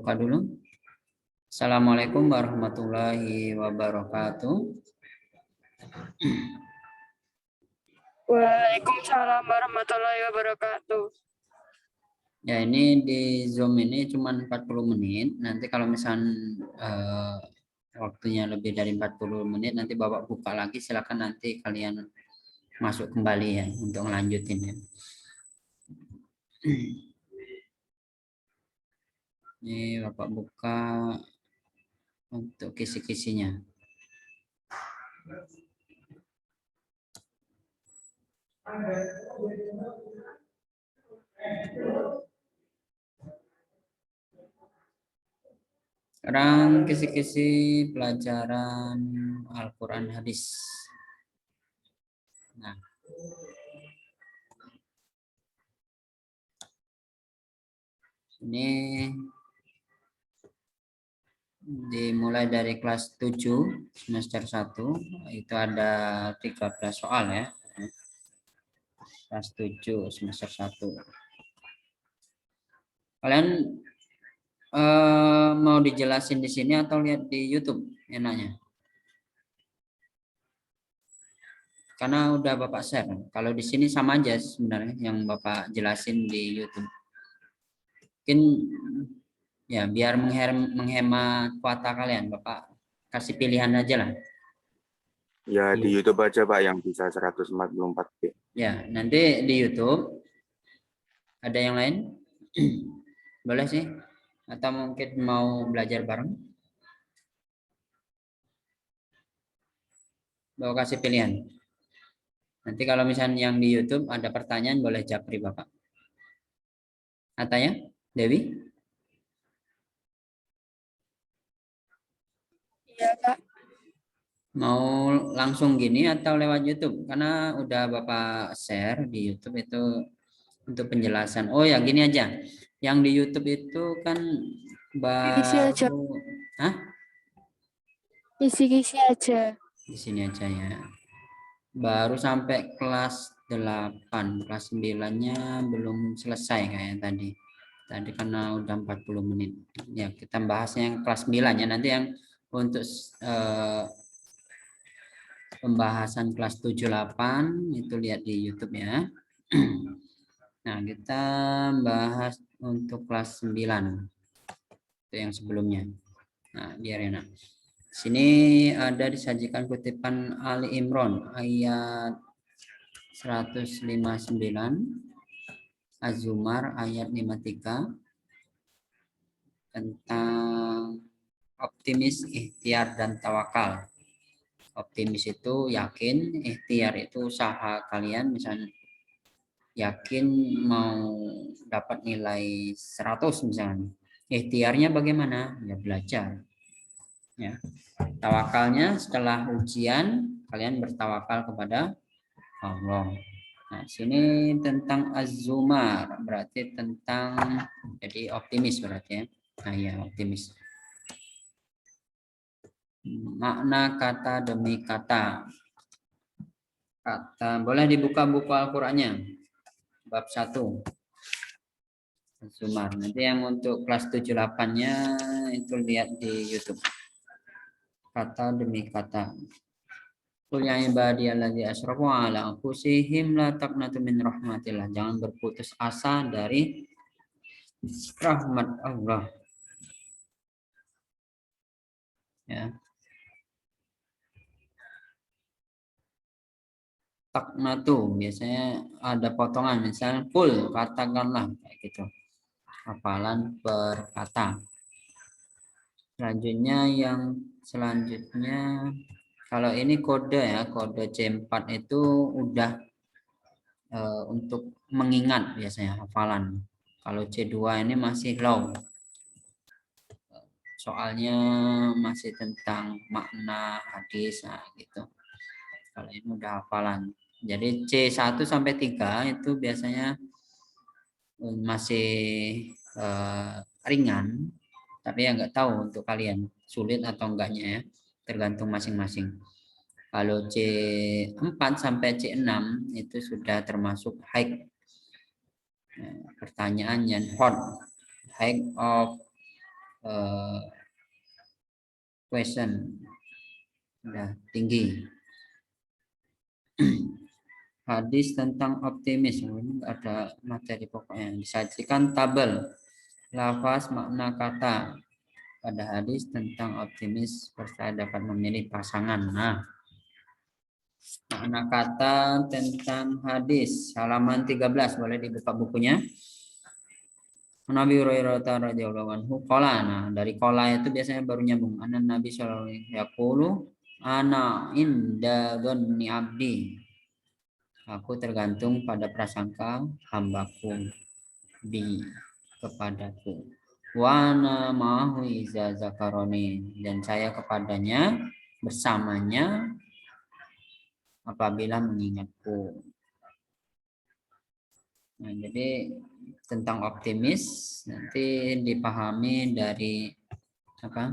buka dulu. Assalamualaikum warahmatullahi wabarakatuh. Waalaikumsalam warahmatullahi wabarakatuh. Ya, ini di Zoom ini cuma 40 menit. Nanti kalau misalnya waktunya lebih dari 40 menit, nanti Bapak buka lagi, silakan nanti kalian masuk kembali ya untuk melanjutin ya. Ini Bapak buka untuk kisi-kisinya. Sekarang kisi-kisi pelajaran Al-Quran hadis. Nah, ini dimulai dari kelas 7 semester 1, itu ada 13 soal ya. Kelas 7 semester 1. Kalian mau dijelasin di sini atau lihat di YouTube enaknya? Karena udah Bapak share. Kalau di sini sama aja sebenarnya yang Bapak jelasin di YouTube. Mungkin ya biar menghemat kuota kalian, Bapak kasih pilihan aja lah. Ya di YouTube aja Pak yang bisa 144p. Ya, nanti di YouTube ada yang lain? Boleh sih. Atau mungkin mau belajar bareng? Bapak kasih pilihan. Nanti kalau misalnya yang di YouTube ada pertanyaan boleh japri Bapak. Katanya, Dewi? Iya, Kak. Mau langsung gini atau lewat YouTube? Karena udah Bapak share di YouTube itu untuk penjelasan. Oh ya, gini aja. Yang di YouTube itu kan Kisi-kisi aja. baru... Hah? Kisi-kisi aja. Di sini aja ya. Baru sampai kelas 8. Kelas 9-nya belum selesai kayak tadi. Tadi karena udah 40 menit. Ya, kita bahasnya yang kelas 9 ya. Nanti yang untuk pembahasan kelas 7-8 itu lihat di YouTube ya. Nah, kita bahas untuk kelas 9. Itu yang sebelumnya. Nah, biar enak. Sini ada disajikan kutipan Ali Imran ayat 159, Az-Zumar ayat 53 tentang optimis, ikhtiar dan tawakal. Optimis itu yakin, ikhtiar itu usaha kalian, misalnya yakin mau dapat nilai 100 misalnya. Ikhtiarnya bagaimana? Ya belajar. Ya. Tawakalnya setelah ujian kalian bertawakal kepada Allah. Nah, sini tentang Az-Zumar berarti tentang jadi optimis berarti ya. Nah, ya optimis. Makna kata demi kata. Kata boleh dibuka buku Al-Qur'annya. Bab 1. Az-Zumar. Nanti yang untuk kelas 7-8-nya itu lihat di YouTube. Kata demi kata. Qul ya ibadiyalladzina asyraku ala anfusihim la taqnatu min rahmatillah. Jangan berputus asa dari rahmat Allah. Ya. Taqnatu biasanya ada potongan, misalnya qul katakanlah kayak gitu. Hafalan per kata. Selanjutnya kalau ini kode ya, kode C4 itu udah untuk mengingat biasanya hafalan. Kalau C2 ini masih low. Soalnya masih tentang makna hadis nah, gitu. Kalau ini udah hafalan. Jadi C1 sampai 3 itu biasanya masih ringan, tapi ya nggak tahu untuk kalian sulit atau enggaknya ya, tergantung masing-masing. Kalau C4 sampai C6 itu sudah termasuk high, pertanyaan yang hot, high of question udah tinggi. Hadis tentang optimis, ini ada materi pokoknya. Disajikan tabel lafaz makna kata pada hadis tentang optimis serta dapat memilih pasangan. Nah, makna kata tentang hadis halaman 13, boleh dibuka bukunya. Nabi Hurairah radhiyallahu anhu qala, nah dari qala itu biasanya baru nyambung. Anan Nabi sallallahu alaihi wasallam yaqulu ana inda dhanni abdi. Aku tergantung pada prasangka hambaku bi kepadaku. Wa ana ma'ahu iza zakaroni, dan saya kepadanya bersamanya apabila mengingatku. Nah, jadi tentang optimis nanti dipahami dari apa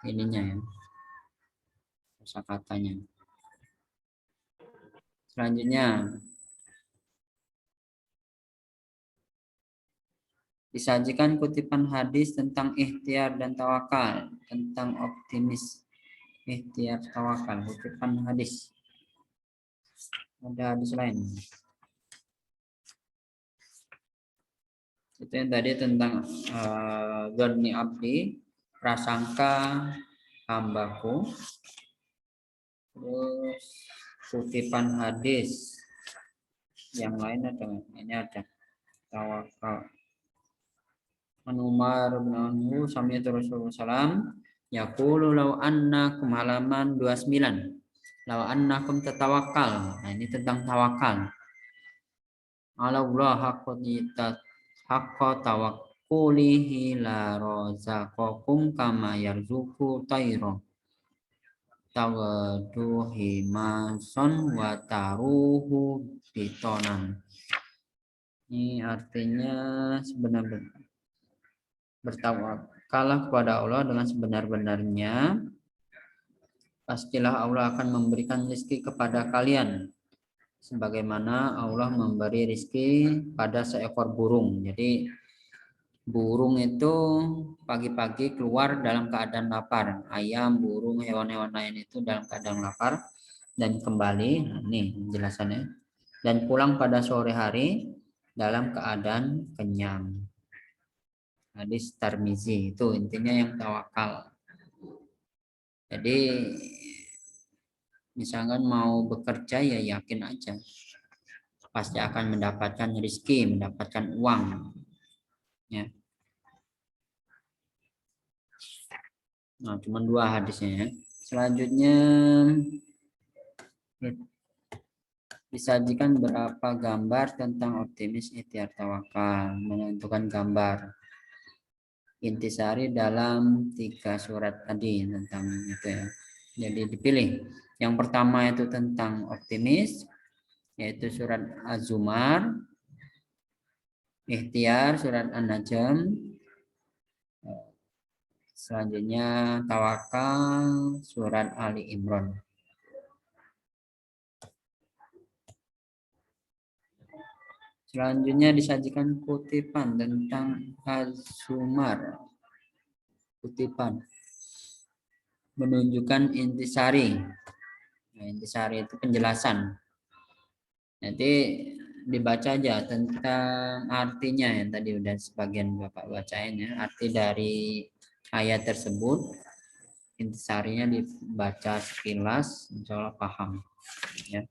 ininya ya, kosakatanya. Selanjutnya disajikan kutipan hadis tentang ikhtiar dan tawakal, tentang optimis, ikhtiar, tawakal, kutipan hadis. Ada hadis lain. Itu yang tadi tentang dhanni abdi, prasangka hambaku. Terus kutipan hadis yang lain ada, ini ada tawakal. Umar bin Anhu sami'tu Rasulullah sallam yaqulu law annakum, halaman 29, law annakum tatawakkal. Nah, ini tentang tawakal. Ala Allah haqqa tawakkulihi la razaqakum kama yarzuqu tayra tawadu himason wa taruhu bitonan. Ini artinya sebenarnya bertawakallah kepada Allah dengan sebenar-benarnya, pastilah Allah akan memberikan rezeki kepada kalian sebagaimana Allah memberi rezeki pada seekor burung. Jadi burung itu pagi-pagi keluar dalam keadaan lapar. Ayam, burung, hewan-hewan lain itu dalam keadaan lapar dan kembali, nah ini penjelasannya, dan pulang pada sore hari dalam keadaan kenyang. Hadis Tirmizi, itu intinya yang tawakal. Jadi misalkan mau bekerja ya yakin aja pasti akan mendapatkan rezeki, mendapatkan uang ya. Nah, cuma 2 hadisnya ya. Selanjutnya disajikan berapa gambar tentang optimis, ikhtiar, tawakal. Menentukan gambar intisari dalam 3 surat tadi tentang itu ya. Jadi dipilih. Yang pertama itu tentang optimis, yaitu surat Az-Zumar, ikhtiar surat An-Najm, selanjutnya tawakal surat Ali Imran. Selanjutnya disajikan kutipan tentang Az-Zumar, kutipan menunjukkan intisari. Nah, intisari itu penjelasan. Nanti dibaca aja tentang artinya yang tadi udah sebagian Bapak bacain ya. Arti dari ayat tersebut, intisarinya dibaca sekilas, insya Allah paham ya.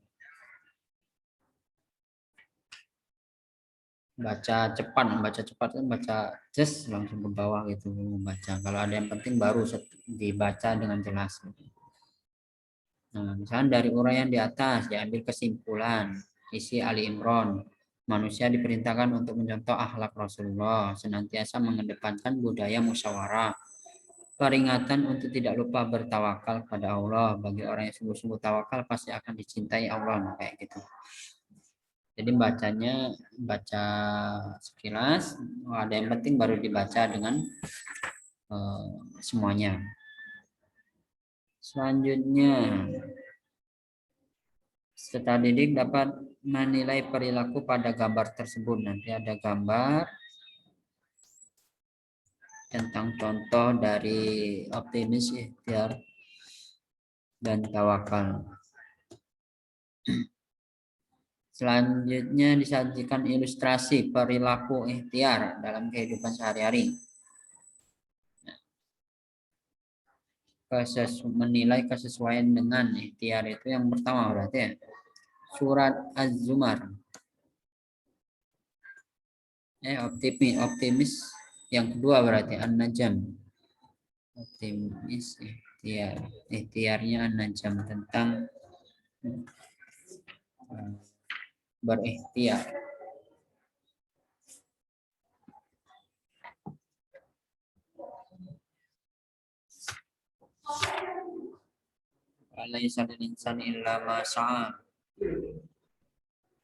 Baca cepat kan baca just langsung ke bawah gitu membaca. Kalau ada yang penting baru dibaca dengan jelas. Nah, misalnya dari uraian di atas diambil kesimpulan isi Ali Imran. Manusia diperintahkan untuk mencontoh akhlak Rasulullah, senantiasa mengedepankan budaya musyawarah. Peringatan untuk tidak lupa bertawakal pada Allah. Bagi orang yang sungguh-sungguh tawakal pasti akan dicintai Allah. Nah, kayak gitu. Jadi bacanya baca sekilas, ada yang penting baru dibaca dengan semuanya. Selanjutnya, peserta didik dapat menilai perilaku pada gambar tersebut. Nanti ada gambar, tentang contoh dari optimis, ikhtiar, dan tawakal. Selanjutnya disajikan ilustrasi perilaku ikhtiar dalam kehidupan sehari-hari. Menilai kesesuaian dengan ikhtiar itu yang pertama berarti ya. Surat Az-Zumar. Optimis. Yang kedua berarti An-Najm. Optimis ikhtiar. Ikhtiarnya An-Najm tentang berikhtiar. Alaysa lil insani illa ma sa'a.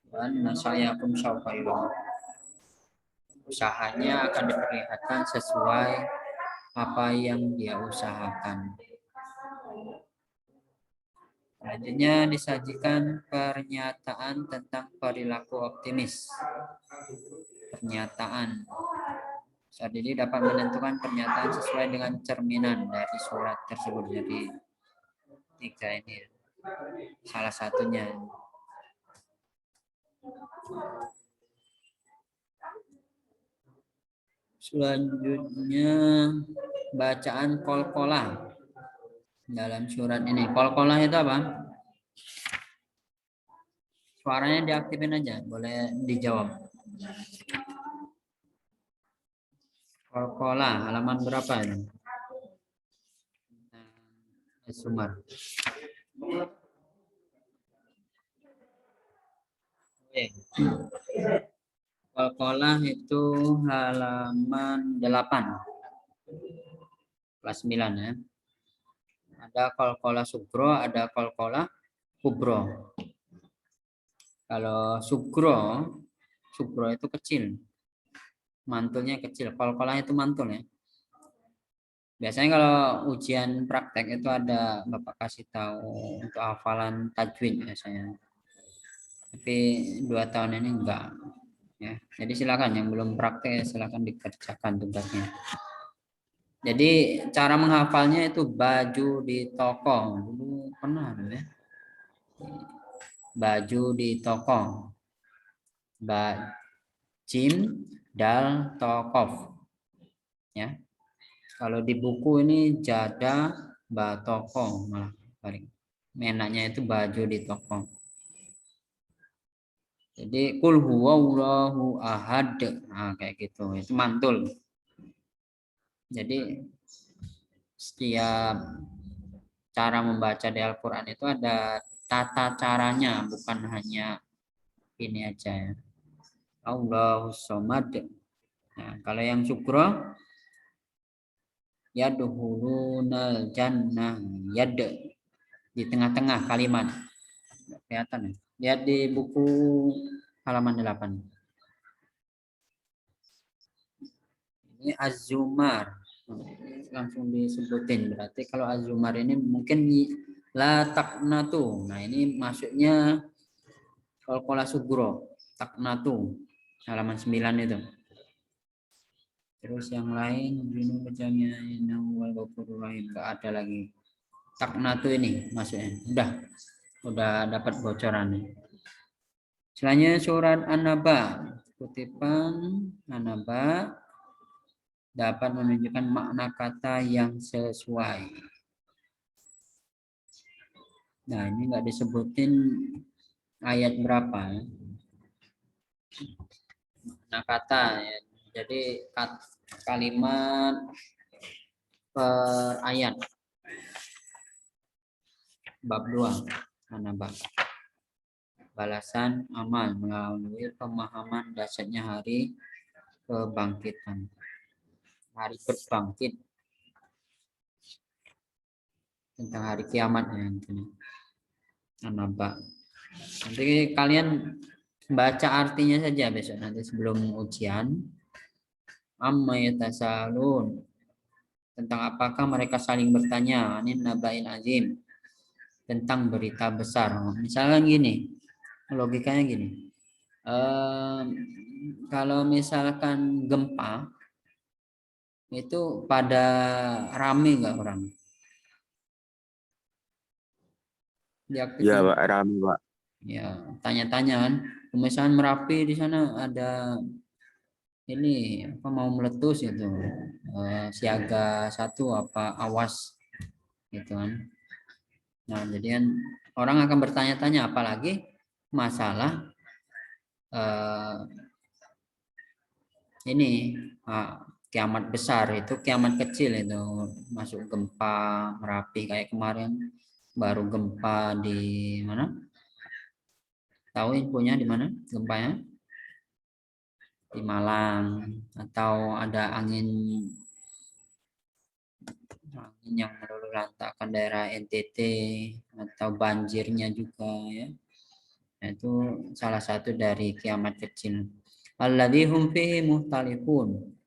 Wa anna sa'yakum sawfa yura. Usahanya akan diperlihatkan sesuai apa yang dia usahakan. Selanjutnya disajikan pernyataan tentang perilaku optimis. Pernyataan. Saat ini dapat menentukan pernyataan sesuai dengan cerminan dari surat tersebut. Jadi 3 ini salah satunya. Selanjutnya bacaan qalqalah dalam surat ini. Qalqalah itu apa? Suaranya diaktifin aja, boleh dijawab. Qalqalah halaman berapa ini? Sumar. Qalqalah itu halaman 8. Kelas 9 ya. Ada qalqalah sugro, ada qalqalah kubro. Kalau sugro itu kecil. Mantulnya kecil. Qalqalah itu mantul ya. Biasanya kalau ujian praktek itu ada Bapak kasih tahu untuk hafalan tajwid biasanya. Tapi 2 tahun ini enggak. Ya, jadi silakan yang belum praktek silakan dikerjakan tugasnya. Jadi cara menghafalnya itu baju di toko. Dulu pernah ya. Baju di toko. Jim dal tokof. Ya. Kalau di buku ini jada batoko malah paling. Menaknya itu baju di toko. Jadi kul huwallahu ahad. Nah, kayak gitu. Itu mantul. Jadi setiap cara membaca di Al-Qur'an itu ada tata caranya, bukan hanya ini aja ya. Allahus somad. Nah, kalau yang sukro yadkhulunal jannah, yad di tengah-tengah kalimat. Kelihatan ya? Lihat di buku halaman 8. Ini Az-Zumar. Langsung disebutin. Berarti kalau Az-Zumar ini mungkin la taqnatu. Nah, ini maksudnya qalqalah sugro, taqnatu. Halaman 9 itu. Terus yang lain binu bejamnya wal ghafurur rahim, enggak ada lagi. Taqnatu ini maksudnya. Udah dapat bocorannya. Selanjutnya surat An-Naba. Kutipan An-Naba dapat menunjukkan makna kata yang sesuai. Nah, ini enggak disebutin ayat berapa. Makna kata ya. Jadi kalimat per ayat. Bab 2 An-Naba. Balasan amal melalui pemahaman dasarnya hari kebangkitan. Hari berbangkit. Tentang hari kiamat ya intinya. An-Naba. Nanti kalian baca artinya saja besok nanti sebelum ujian. Amma yatasalun. Tentang apakah mereka saling bertanya, anin naba'il azim. Tentang berita besar. Misalkan gini, logikanya gini. Kalau misalkan gempa, itu pada rame nggak orang? Dia Ya ketemu, Pak, rame Pak. ya tanya-tanya kan, misalnya Merapi di sana ada ini apa mau meletus gitu, siaga satu apa awas gitu kan. Nah jadi kan orang akan bertanya-tanya, apalagi masalah ini kiamat besar, itu kiamat kecil itu masuk gempa Merapi kayak kemarin baru gempa di mana, tahu infonya di mana gempanya? Di Malang. Atau ada angin yang meluluh lantakkan daerah NTT, atau banjirnya juga ya. Nah, itu salah satu dari kiamat kecil. Alladzi hum fihi muhtalifun.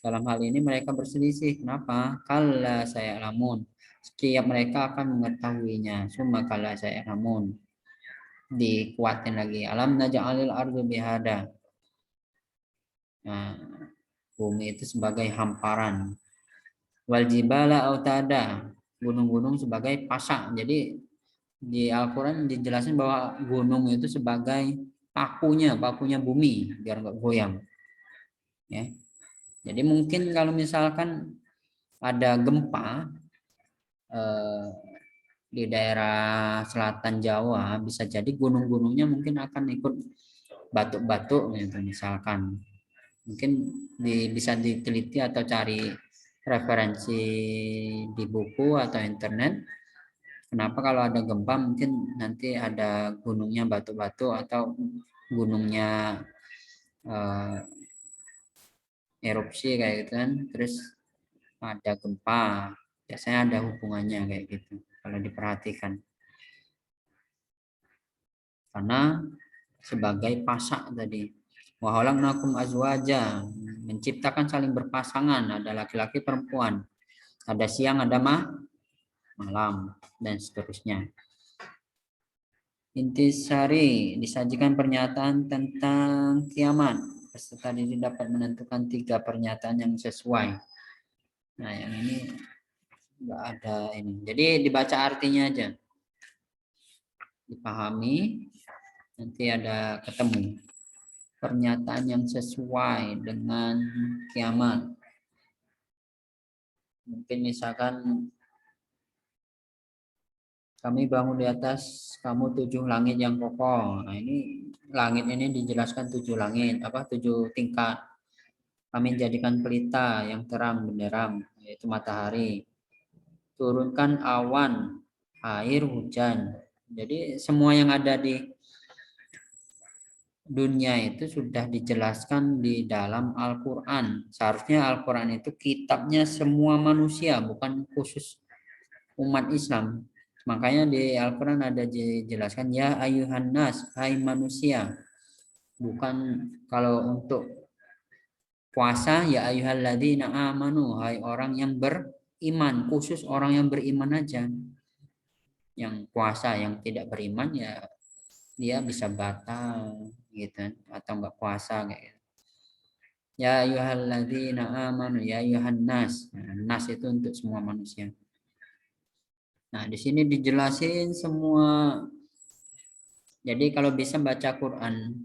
Dalam hal ini mereka berselisih. Kenapa? Kalla saya'lamun. Setiap mereka akan mengetahuinya. Summa kalla saya'lamun. Dikuatin lagi. Alam naj'alil ardu bihada. Nah, bumi itu sebagai hamparan. Wal jibala autada. Gunung-gunung sebagai pasak. Jadi di Al-Quran dijelasin bahwa gunung itu sebagai pakunya bumi biar nggak goyang. Ya. Jadi mungkin kalau misalkan ada gempa di daerah selatan Jawa, bisa jadi gunung-gunungnya mungkin akan ikut batuk-batuk gitu misalkan. Mungkin bisa diteliti atau cari referensi di buku atau internet. Kenapa kalau ada gempa mungkin nanti ada gunungnya batuk-batuk atau gunungnya erupsi kayak gitu kan, terus ada gempa, biasanya ada hubungannya kayak gitu kalau diperhatikan, karena sebagai pasak tadi. Wa khalaqnakum azwaja, menciptakan saling berpasangan, ada laki-laki perempuan, ada siang ada malam dan seterusnya. Intisari, disajikan pernyataan tentang kiamat. Peserta didik dapat menentukan 3 pernyataan yang sesuai. Nah, yang ini enggak ada ini. Jadi dibaca artinya aja. Dipahami, nanti ada ketemu pernyataan yang sesuai dengan kiamat. Mungkin misalkan kami bangun di atas kamu 7 langit yang kokoh. Nah, ini langit ini dijelaskan 7 langit, 7 tingkat. Kami jadikan pelita yang terang benderang, yaitu matahari. Turunkan awan, air, hujan. Jadi semua yang ada di dunia itu sudah dijelaskan di dalam Al-Quran. Seharusnya Al-Quran itu kitabnya semua manusia, bukan khusus umat Islam. Makanya di Al-Quran ada dijelaskan ya ayuhan nas, hai manusia. Bukan kalau untuk puasa ya ayyuhalladzina amanu, hai orang yang beriman, khusus orang yang beriman aja. Yang puasa, yang tidak beriman ya dia bisa batal gitu atau enggak puasa kayak gitu. Ya ayyuhalladzina amanu ya ayyuhan nas. Nah, nas itu untuk semua manusia. Nah, di sini dijelasin semua. Jadi kalau bisa baca Quran,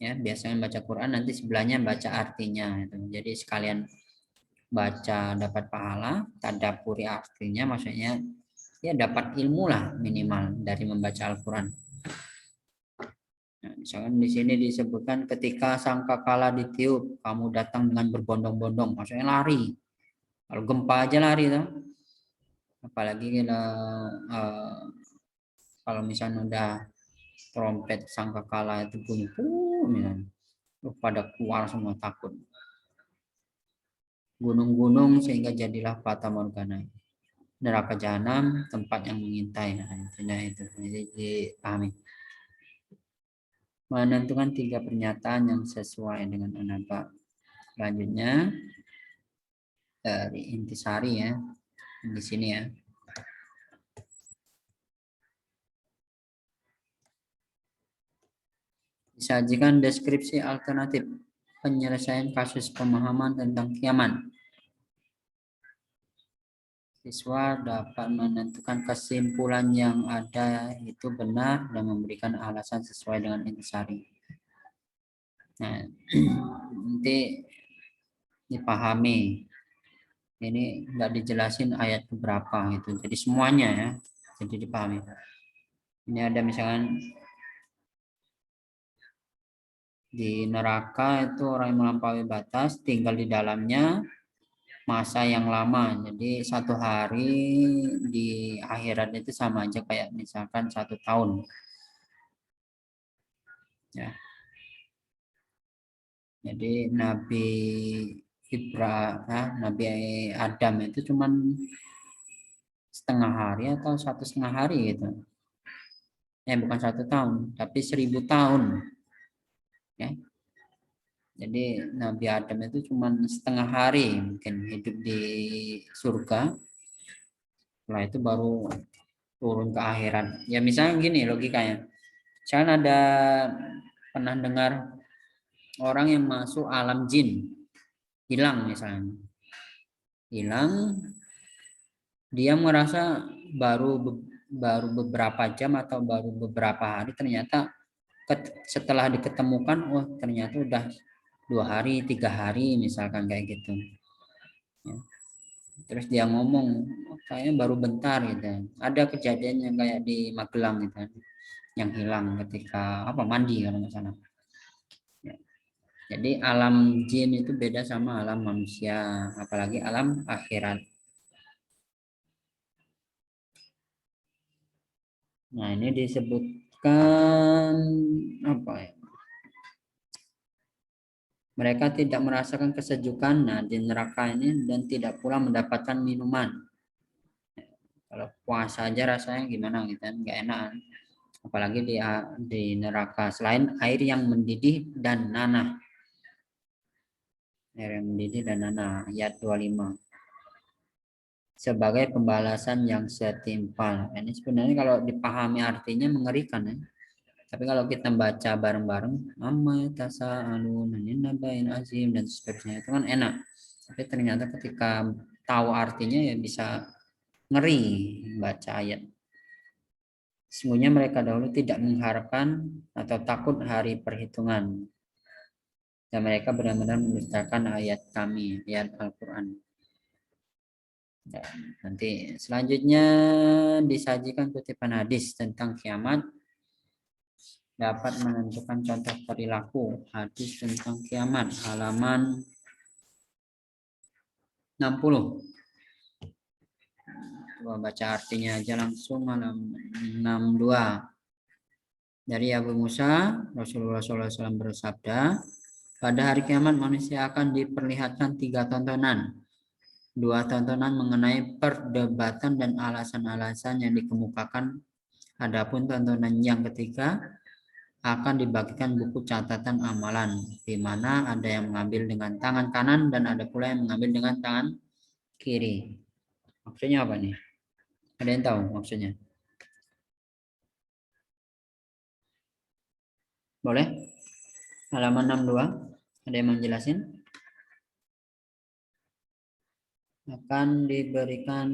ya biasanya baca Quran nanti sebelahnya baca artinya. Gitu. Jadi sekalian baca dapat pahala, tadabburi artinya, maksudnya ya dapat ilmu lah minimal dari membaca Al-Quran. Nah, misalkan di sini disebutkan ketika sangkakala ditiup, kamu datang dengan berbondong-bondong, maksudnya lari. Kalau gempa aja lari, tuh. Apalagi kalau misalnya udah trompet sangkakala itu bunyi, pada keluar semua takut. Gunung-gunung sehingga jadilah fata morgana. Neraka jahanam tempat yang mengintai. Nah, itu dipahami. Menentukan 3 pernyataan yang sesuai dengan anaba. Selanjutnya dari intisari ya, di sini ya. Disajikan deskripsi alternatif penyelesaian kasus pemahaman tentang kiamat. Siswa dapat menentukan kesimpulan yang ada itu benar dan memberikan alasan sesuai dengan intisari. Nah, nanti dipahami. Ini nggak dijelasin ayat berapa gitu. Jadi semuanya ya. Jadi dipahami. Ini ada misalkan di neraka itu orang yang melampaui batas tinggal di dalamnya masa yang lama. Jadi 1 hari di akhirat itu sama aja kayak misalkan 1 tahun. Ya. Jadi Nabi Adam itu cuman setengah hari atau 1,5 hari gitu. Bukan 1 tahun, tapi 1000 tahun. Ya. Jadi Nabi Adam itu cuma setengah hari mungkin hidup di surga. Setelah itu baru turun ke akhirat. Ya misalnya gini logikanya. Misalnya ada pernah dengar orang yang masuk alam jin, hilang misalnya. Hilang, dia merasa baru beberapa jam atau baru beberapa hari, ternyata setelah diketemukan, oh ternyata udah 2 hari, 3 hari misalkan kayak gitu. Ya. Terus dia ngomong, oh, kayaknya baru bentar gitu. Ada kejadian yang kayak di Magelang gitu, yang hilang ketika mandi kalau nggak salah. Ya. Jadi alam jin itu beda sama alam manusia, apalagi alam akhirat. Nah ini disebutkan apa ya? Mereka tidak merasakan kesejukan di neraka ini dan tidak pula mendapatkan minuman. Kalau puasa aja rasanya gimana gitu kan, nggak enak. Apalagi di neraka selain air yang mendidih dan nanah. Air yang mendidih dan nanah, ayat 25. Sebagai pembalasan yang setimpal. Ini sebenarnya kalau dipahami artinya mengerikan ya. Tapi kalau kita baca bareng-bareng, amma tasa'alun nabain azim dan seterusnya itu kan enak. Tapi ternyata ketika tahu artinya ya bisa ngeri baca ayat. Sesungguhnya mereka dahulu tidak mengharapkan atau takut hari perhitungan. Dan mereka benar-benar mendustakan ayat kami, ayat Al-Quran. Nanti selanjutnya disajikan kutipan hadis tentang kiamat. Dapat menentukan contoh perilaku. Hadis tentang kiamat halaman 60. Coba baca artinya aja langsung, halaman 62. Dari Abu Musa, Rasulullah SAW bersabda, pada hari kiamat manusia akan diperlihatkan 3 tontonan. 2 tontonan mengenai perdebatan dan alasan-alasan yang dikemukakan. Adapun tontonan yang ketiga akan dibagikan buku catatan amalan, di mana ada yang mengambil dengan tangan kanan dan ada pula yang mengambil dengan tangan kiri. Maksudnya apa nih? Ada yang tahu maksudnya? Boleh? Halaman 62. Ada yang menjelasin? Akan diberikan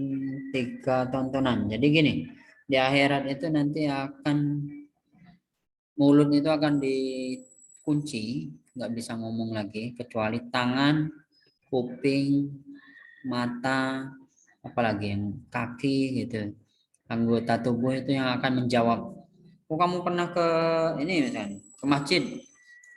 3 tontonan. Jadi gini, di akhirat itu nanti mulut itu akan dikunci, nggak bisa ngomong lagi, kecuali tangan, kuping, mata, apalagi yang kaki gitu. Anggota tubuh itu yang akan menjawab. Oh kamu pernah ke ini misalnya, ke masjid?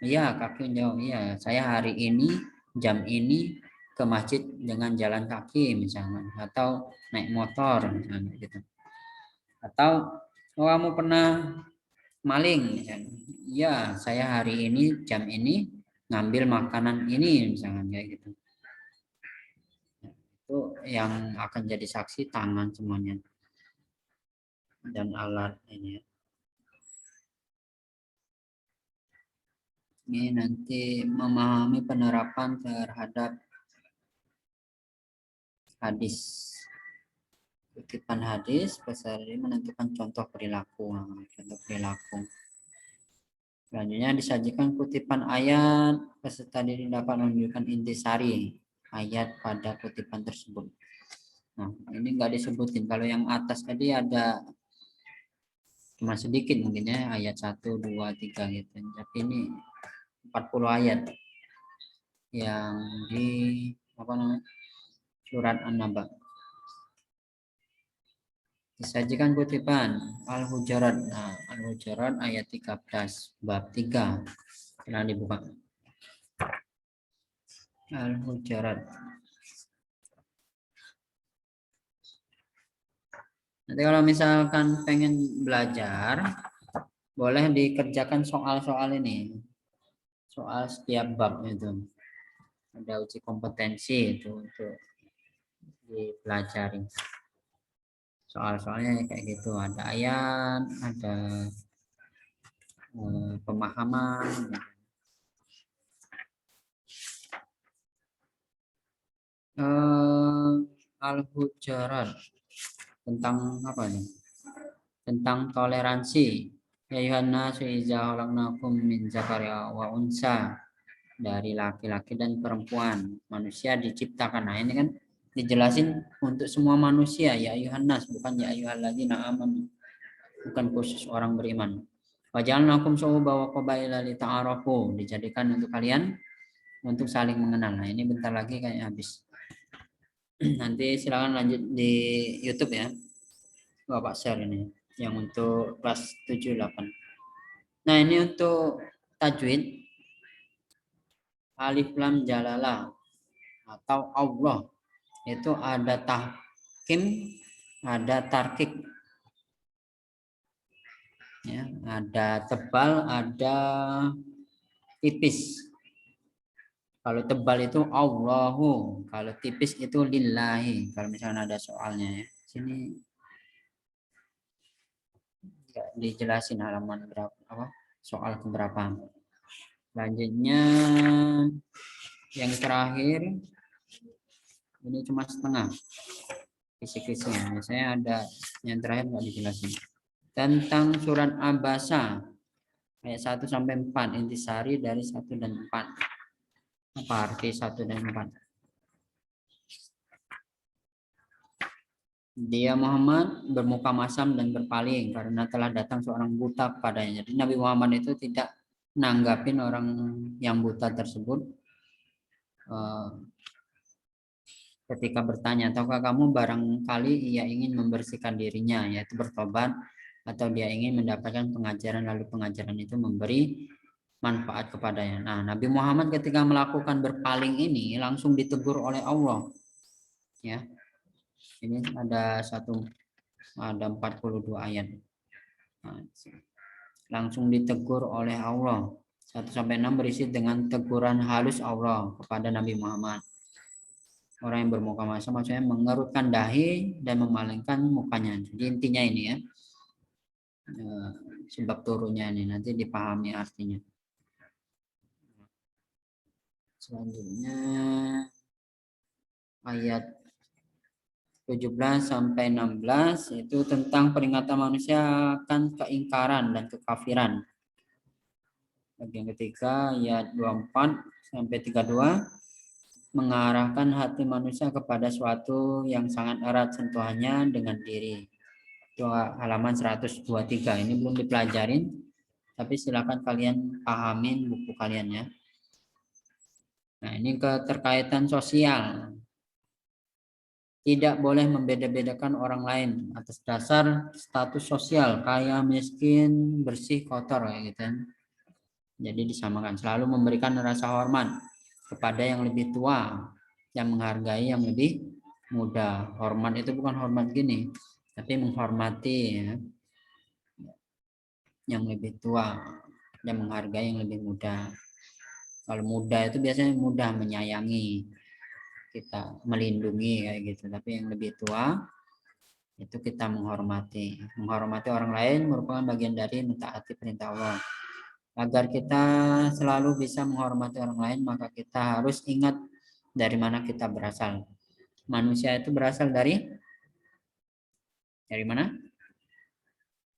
Iya, kaki menjawab, iya. Saya hari ini, jam ini ke masjid dengan jalan kaki misalnya, atau naik motor misalnya gitu. Atau oh, kamu pernah maling misalnya. Iya, saya hari ini, jam ini ngambil makanan ini misalnya kayak gitu. Itu yang akan jadi saksi tangan semuanya dan alat ini. Ini nanti memahami penerapan terhadap hadis. Kutipan hadis pasal ini menentukan contoh perilaku. Contoh perilaku. Selanjutnya disajikan kutipan ayat peserta diri dapat menunjukkan intisari ayat pada kutipan tersebut. Nah, ini enggak disebutin. Kalau yang atas tadi ada cuma sedikit mungkin ya, ayat 1, 2, 3 gitu. Tapi ini 40 ayat yang di apa namanya? Surat An-Naba. Disajikan kutipan Al-Hujurat. Nah, Al-Hujurat ayat 13 bab 3. Silahkan dibuka. Al-Hujurat. Nanti kalau misalkan pengen belajar, boleh dikerjakan soal-soal ini. Soal setiap bab itu. Ada uji kompetensi itu untuk dipelajari. Soal-soalnya kayak gitu. Ada ayat, ada pemahaman. Al-Hujurat. Tentang apa nih? Tentang toleransi. Ya Yuhanna su'iza khalaqnakum min zakaria wa unsa. Dari laki-laki dan perempuan. Manusia diciptakan. Nah, ini kan dijelasin untuk semua manusia. Ya Yuhannas, bukan ya ayyuhalladzina amanu. Bukan khusus orang beriman. Wa ja'alnakum syu'uban wa qabaila lita'arafu. Dijadikan untuk kalian untuk saling mengenal. Nah, ini bentar lagi kayak habis. Nanti silakan lanjut di YouTube ya. Bapak share ini yang untuk kelas 7 8. Nah, ini untuk tajwid alif lam jalalah atau Allah itu ada tahkim, ada tarkik. Ya, ada tebal, ada tipis. Kalau tebal itu Allahu, kalau tipis itu lillahi. Kalau misalnya ada soalnya ya. Sini enggak dijelasin halaman berapa apa? Soal keberapa. Selanjutnya yang terakhir ini cuma setengah kisi-kisinya. Biasanya ada yang terakhir nggak dijelasin. Tentang surat Abasa ayat 1 sampai 4, intisari dari 1 dan 4. Apa arti 1 dan 4? Dia Muhammad bermuka masam dan berpaling karena telah datang seorang buta kepadanya. Jadi Nabi Muhammad itu tidak nanggapin orang yang buta tersebut ketika bertanya, tahukah kamu barangkali ia ingin membersihkan dirinya, yaitu bertobat, atau dia ingin mendapatkan pengajaran, lalu pengajaran itu memberi manfaat kepadanya. Nah, Nabi Muhammad ketika melakukan berpaling ini langsung ditegur oleh Allah. Ya. Ini ada 42 ayat. Nah, langsung ditegur oleh Allah. 1 sampai 6 berisi dengan teguran halus Allah kepada Nabi Muhammad. Orang yang bermuka masam maksudnya mengerutkan dahi dan memalingkan mukanya. Jadi intinya ini ya. Sebab turunnya ini nanti dipahami artinya. Selanjutnya ayat 17 sampai 16 itu tentang peringatan manusia akan keingkaran dan kekafiran. Bagian ketiga ayat 24 sampai 32 mengarahkan hati manusia kepada suatu yang sangat erat sentuhannya dengan diri. Itu halaman 123. Ini belum dipelajarin, tapi silakan kalian pahamin buku kalian ya. Nah, ini keterkaitan sosial. Tidak boleh membeda-bedakan orang lain atas dasar status sosial, kaya, miskin, bersih, kotor kayak gitu. Jadi disamakan, selalu memberikan rasa hormat kepada yang lebih tua, yang menghargai yang lebih muda. Hormat itu bukan hormat gini, tapi menghormati ya, yang lebih tua, yang menghargai yang lebih muda. Kalau muda itu biasanya mudah menyayangi, kita melindungi kayak gitu. Tapi yang lebih tua itu kita menghormati. Menghormati orang lain merupakan bagian dari mentaati perintah Allah. Agar kita selalu bisa menghormati orang lain, maka kita harus ingat dari mana kita berasal. Manusia itu berasal dari mana?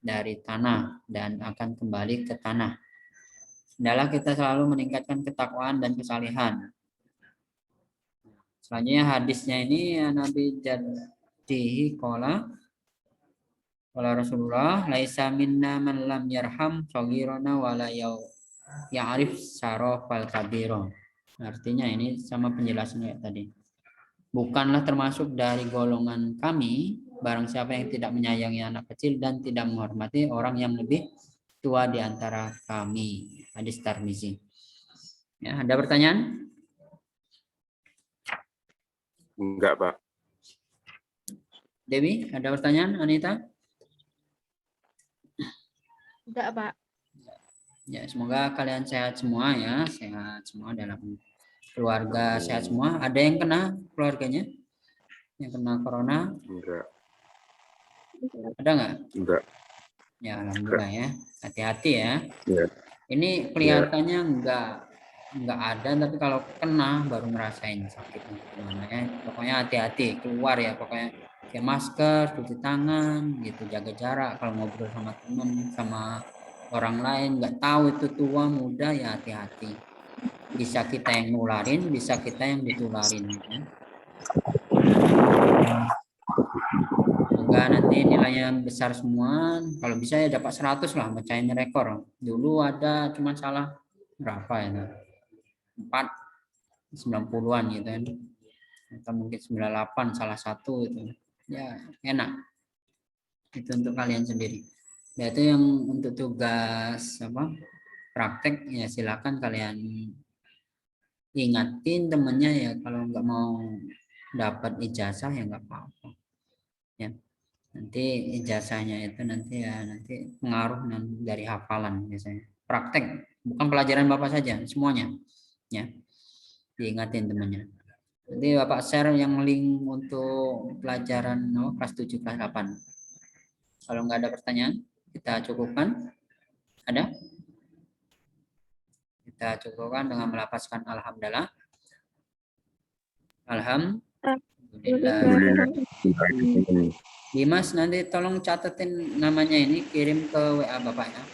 Dari tanah dan akan kembali ke tanah. Adalah kita selalu meningkatkan ketakwaan dan kesalihan. Selanjutnya hadisnya ini Nabi Tihi qala Rasulullah laisa minna man lam yarham saghirana wala ya'rif sarafal kabira. Artinya ini sama penjelasannya tadi. Bukanlah termasuk dari golongan kami barang siapa yang tidak menyayangi anak kecil dan tidak menghormati orang yang lebih tua di antara kami. Hadis Tirmizi. Ya, ada pertanyaan? Enggak, Pak. Dewi, ada pertanyaan? Anita? Enggak, Pak. Ya, semoga kalian sehat semua ya, sehat semua dalam keluarga, sehat semua. Ada yang kena keluarganya? Yang kena corona? Enggak. Ada nggak? Enggak. Ya, alhamdulillah ya. Hati-hati ya. Ya. Ini kelihatannya nggak ada, tapi kalau kena baru ngerasain sakitnya gimana ya. Pokoknya hati-hati keluar ya, pokoknya pakai masker, cuci tangan, gitu, jaga jarak. Kalau ngobrol sama teman, sama orang lain, nggak tahu itu tua muda ya hati-hati. Bisa kita yang nularin, bisa kita yang ditularin. Ya. Semoga nanti nilainya besar semua. Kalau bisa ya dapat 100 lah, mecahin rekor. Dulu ada cuma salah berapa ya? 4 90-an gitu kan. Atau mungkin 98 salah satu itu. Ya, enak. Itu untuk kalian sendiri. Ya, itu yang untuk tugas praktek ya silakan kalian ingatin temennya ya, kalau nggak mau dapat ijazah ya nggak apa-apa. Ya. Nanti ijazahnya itu nanti pengaruh dari hafalan biasanya. Praktek, bukan pelajaran Bapak saja, semuanya. Ya. Diingatin temannya. Nanti Bapak share yang link untuk pelajaran kelas 7 kelas 8. Kalau nggak ada pertanyaan, kita cukupkan. Ada? Kita cukupkan dengan melafazkan alhamdulillah. Alhamdulillah. Dimas nanti tolong catetin namanya ini, kirim ke WA Bapak ya.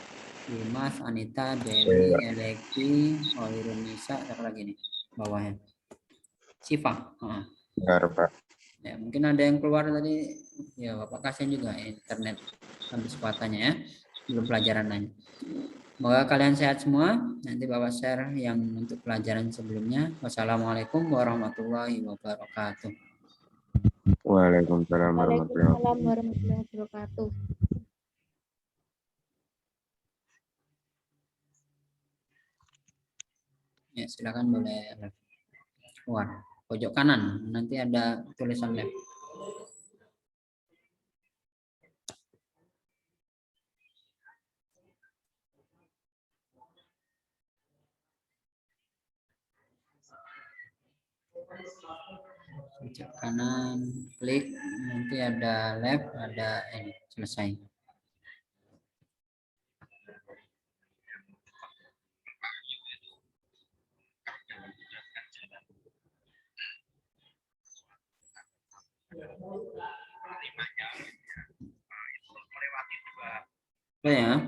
Dimas, Anita, Dewi, Eleki, Oirun Nisa, siapa lagi nih bawahnya? Siva. Benar, Pak. Ya, mungkin ada yang keluar tadi, ya Bapak kasihan juga internet habis kuotanya ya, belum pelajaran lain. Semoga kalian sehat semua. Nanti Bapak share yang untuk pelajaran sebelumnya. Wassalamualaikum warahmatullahi wabarakatuh. Waalaikumsalam warahmatullahi wabarakatuh. Ya, silakan boleh keluar. Pojok kanan, nanti ada tulisan lab. Pojok kanan, klik, nanti ada lab, ada ini, selesai. Ya.